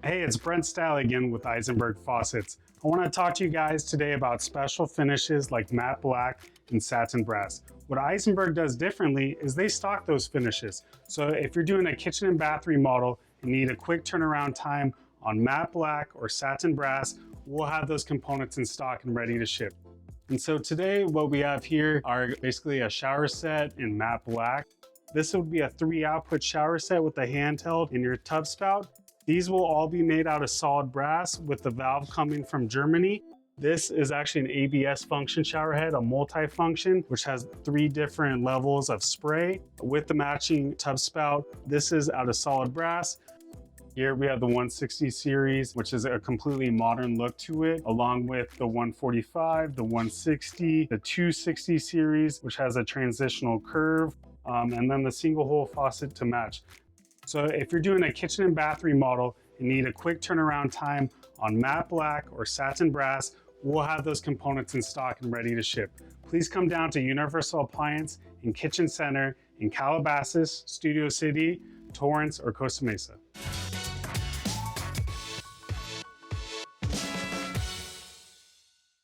Hey, it's Brent Style again with Isenberg Faucets. I want to talk to you guys today about special finishes like matte black and satin brass. What Isenberg does differently is they stock those finishes. So if you're doing a kitchen and bath remodel and need a quick turnaround time on matte black or satin brass, we'll have those components in stock and ready to ship. And so today what we have here are basically a shower set in matte black. This would be a 3-output shower set with a handheld in your tub spout. These will all be made out of solid brass with the valve coming from Germany. This is actually an ABS function shower head, a multi-function, which has 3 different levels of spray with the matching tub spout. This is out of solid brass. Here we have the 160 series, which is a completely modern look to it, along with the 145, the 160, the 260 series, which has a transitional curve, and then the single hole faucet to match. So if you're doing a kitchen and bath remodel and need a quick turnaround time on matte black or satin brass, we'll have those components in stock and ready to ship. Please come down to Universal Appliance and Kitchen Center in Calabasas, Studio City, Torrance, or Costa Mesa.